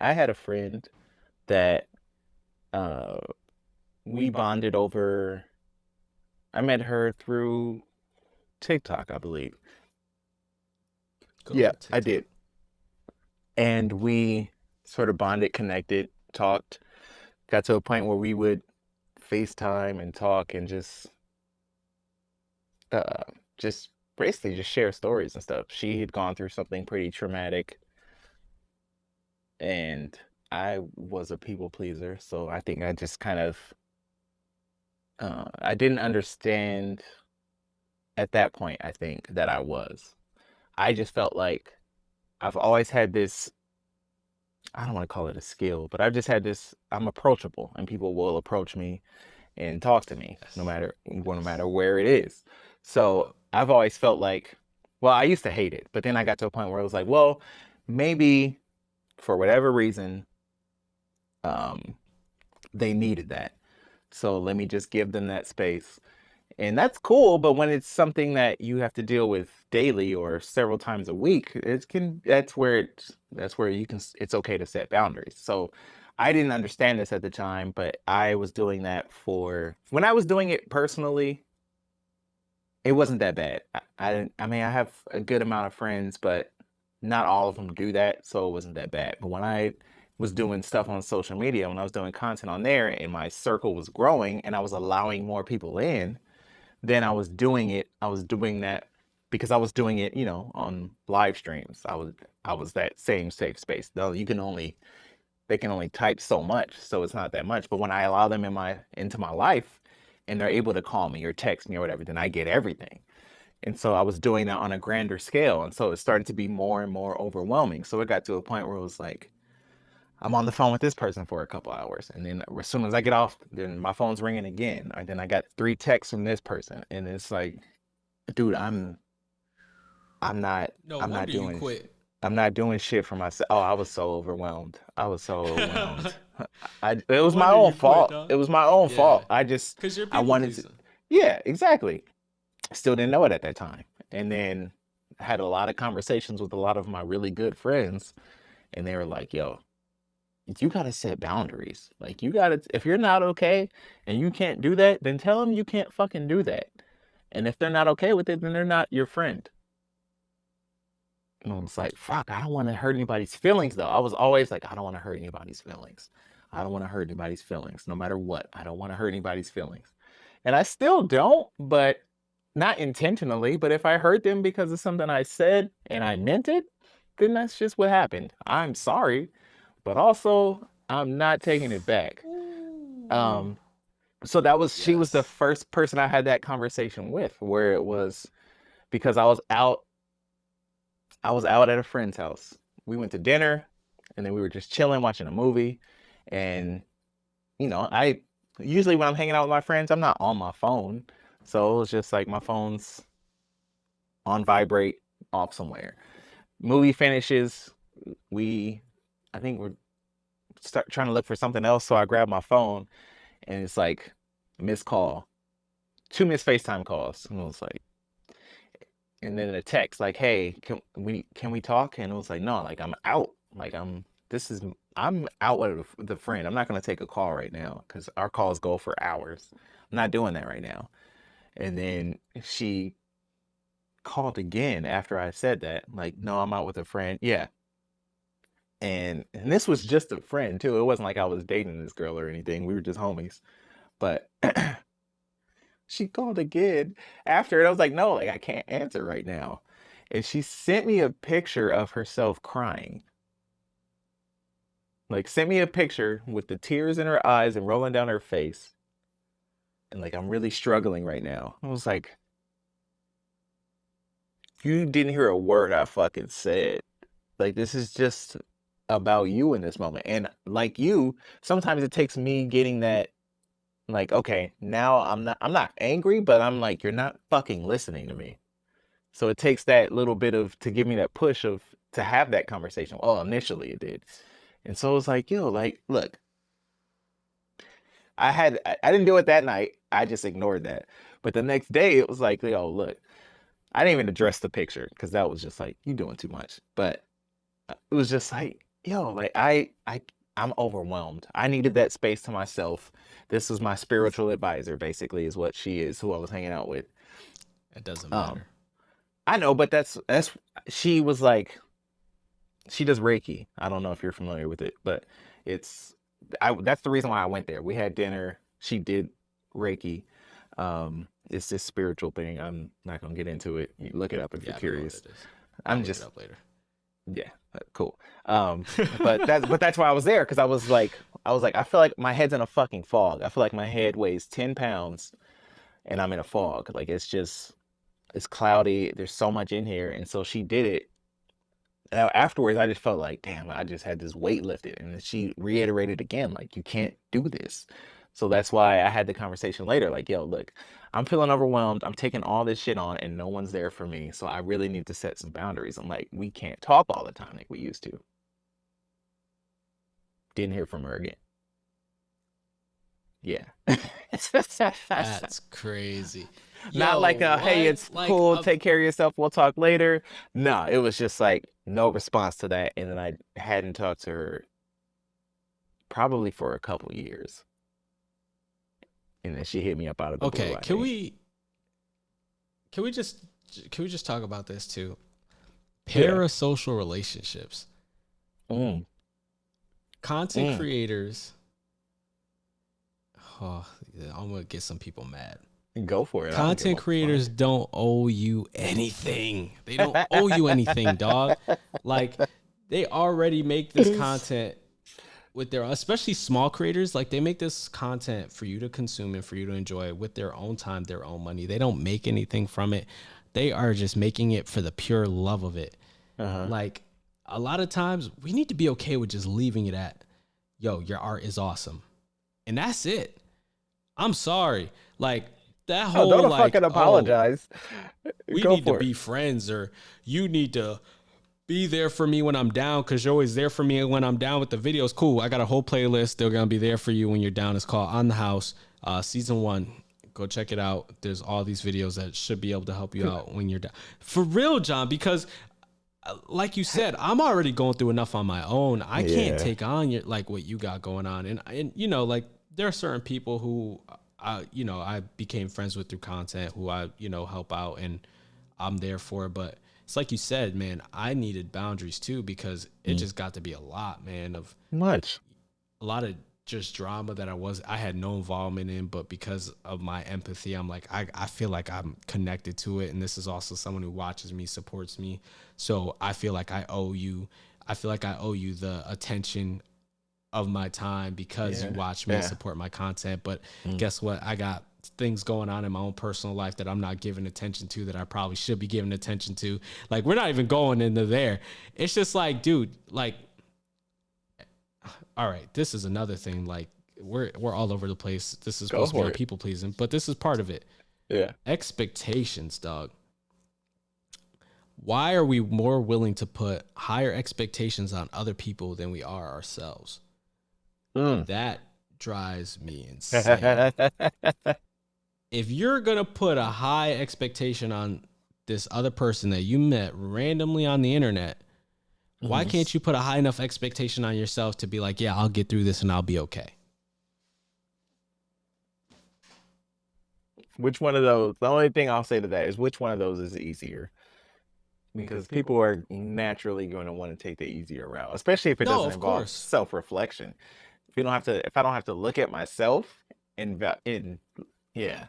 I had a friend that uh we bonded over. I met her through TikTok, I believe. Good Yeah, old I TikTok. did. And we sort of bonded, connected, talked, got to a point where we would FaceTime and talk and uh just basically just share stories and stuff. She had gone through something pretty traumatic and I was a people pleaser, so I think I just kind of I didn't understand at that point, I think that I was. I just felt like I've always had this, I don't want to call it a skill, but I've just had this, I'm approachable and people will approach me and talk to me Yes. no Yes. matter where it is. So Yep. I've always felt like, well, I used to hate it, but then I got to a point where I was like, well, maybe for whatever reason, um, they needed that. So let me just give them that space. And that's cool, but when it's something that you have to deal with daily or several times a week, that's where you can it's okay to set boundaries. So I didn't understand this at the time, but I was doing that for when I was doing it personally, it wasn't that bad. I didn't I mean I have a good amount of friends, but not all of them do that, so it wasn't that bad. But when I was doing stuff on social media, when I was doing content on there and my circle was growing and I was allowing more people in, then I was doing that because I was doing it, on live streams. I was that same safe space. Though they can only type so much, so it's not that much. But when I allow them into my life and they're able to call me or text me or whatever, then I get everything. And so I was doing that on a grander scale. And so it started to be more and more overwhelming. So it got to a point where it was like, I'm on the phone with this person for a couple hours, and then as soon as I get off, then my phone's ringing again, and then I got three texts from this person, and it's like, dude, I'm not, No I'm not wonder you doing, quit. I'm not doing shit for myself. Oh, I was so overwhelmed. I was so overwhelmed. It No was my wonder own you quit, fault. dog. It was my own Yeah. fault. Cause you're I people wanted to, pleasing. yeah, exactly. Still didn't know it at that time, and then I had a lot of conversations with a lot of my really good friends, and they were like, "Yo, you gotta set boundaries. Like you gotta, if you're not okay and you can't do that, then tell them you can't fucking do that. And if they're not okay with it, then they're not your friend." And I was like, fuck, I don't want to hurt anybody's feelings though. I was always like, I don't want to hurt anybody's feelings. I don't want to hurt anybody's feelings, no matter what. I don't want to hurt anybody's feelings. And I still don't, but not intentionally. But if I hurt them because of something I said and I meant it, then that's just what happened. I'm sorry, but also I'm not taking it back. Ooh. Um, so she was the Yes. first person I had that conversation with, where it was because I was out at a friend's house. We went to dinner and then we were just chilling, watching a movie. And, I usually when I'm hanging out with my friends, I'm not on my phone. So it was just like my phone's on vibrate off somewhere. Movie finishes, we I think we're start trying to look for something else. So I grab my phone and it's like missed call, two missed FaceTime calls. And it was like, and then a text like, "Hey, can we talk?" And it was like, "No, like I'm out. Like I'm out with the friend. I'm not gonna take a call right now because our calls go for hours. I'm not doing that right now." And then she called again after I said that, like, "No, I'm out with a friend." Yeah. And this was just a friend too. It wasn't like I was dating this girl or anything. We were just homies. But she called again after, and I was like, "No, like I can't answer right now." And she sent me a picture of herself crying. Like sent me a picture with the tears in her eyes and rolling down her face. And like I'm really struggling right now. I was like, "You didn't hear a word I fucking said. Like this is just about you in this moment." And like you, sometimes it takes me getting that, like, okay, now I'm not angry, but I'm like, you're not fucking listening to me. So it takes that little bit of to give me that push of to have that conversation. Well, initially it did. And so it was like, yo, like, look, I didn't do it that night. I just ignored that. But the next day it was like, yo, look, I didn't even address the picture because that was just like, you doing too much. But it was just like, yo, like I'm overwhelmed. I needed that space to myself. This was my spiritual advisor, basically, is what she is, who I was hanging out with. It doesn't Um, matter. I know, but that's she was like she does Reiki. I don't know if you're familiar with it, but it's I that's the reason why I went there. We had dinner. She did Reiki. It's this spiritual thing. I'm not gonna get into it. You look it up if you're Yeah, I don't know what curious. it is. I'll I'm look it just up later. yeah, cool. But that's why I was there because I was like I feel like my head's in a fucking fog. I feel like my head weighs 10 pounds and I'm in a fog. Like it's cloudy. There's so much in here, and so she did it. Now, afterwards, I just felt like, damn, I just had this weight lifted. And then she reiterated again, like, you can't do this. So that's why I had the conversation later, like, yo, look, I'm feeling overwhelmed. I'm taking all this shit on and no one's there for me. So I really need to set some boundaries. I'm like, we can't talk all the time like we used to. Didn't hear from her again. Yeah. That's crazy. Not Yo, like, hey, what? it's cool. Take care of yourself. We'll talk later. No, it was just like no response to that. And then I hadn't talked to her probably for a couple years. And then she hit me up out of the blue, Okay, I can think. we can we just can we just talk about this too? Yeah. Parasocial relationships. Mm, Content mm. creators. Oh, yeah, I'm gonna get some people mad. Go for it. I don't give Content a creators fuck. don't owe you anything. They don't owe you anything, dog. Like they already make this content with their, especially small creators, like they make this content for you to consume and for you to enjoy with their own time, their own money. They don't make anything from it. They are just making it for the pure love of it. Uh-huh. Like a lot of times we need to be okay with just leaving it at, yo, your art is awesome. And that's it. I'm sorry. Like that Oh, whole don't like, fucking oh, apologize. we Go need to for it. be friends, or you need to be there for me when I'm down because you're always there for me when I'm down with the videos. Cool. I got a whole playlist. They're going to be there for you when you're down. It's called On the House, season 1. Go check it out. There's all these videos that should be able to help you out when you're down. For real, John, because like you said, I'm already going through enough on my own. I can't Yeah. take on your, like what you got going on. And you know, like there are certain people who I became friends with through content who I, help out and I'm there for. But it's like you said, man, I needed boundaries too because it Mm. just got to be a lot, man, of Much. a lot of just drama that I had no involvement in, but because of my empathy, I'm like, I feel like I'm connected to it. And this is also someone who watches me, supports me. So I feel like I feel like I owe you the attention of my time because you Yeah. watch me and Yeah. support my content. But Mm. guess what? I got things going on in my own personal life that I'm not giving attention to that I probably should be giving attention to. Like we're not even going into there. It's just like, dude, like, all right, this is another thing. Like we're all over the place. This is Go supposed to be for on it. people pleasing, but this is part of it. Yeah. Expectations, dog. Why are we more willing to put higher expectations on other people than we are ourselves? Mm. That drives me insane. If you're going to put a high expectation on this other person that you met randomly on the internet, why Mhm. can't you put a high enough expectation on yourself to be like, yeah, I'll get through this and I'll be okay? Which one of those? The only thing I'll say to that is which one of those is easier? Because people are naturally going to want to take the easier route, especially if it No, doesn't of involve course. self-reflection. If I don't have to look at myself and yeah.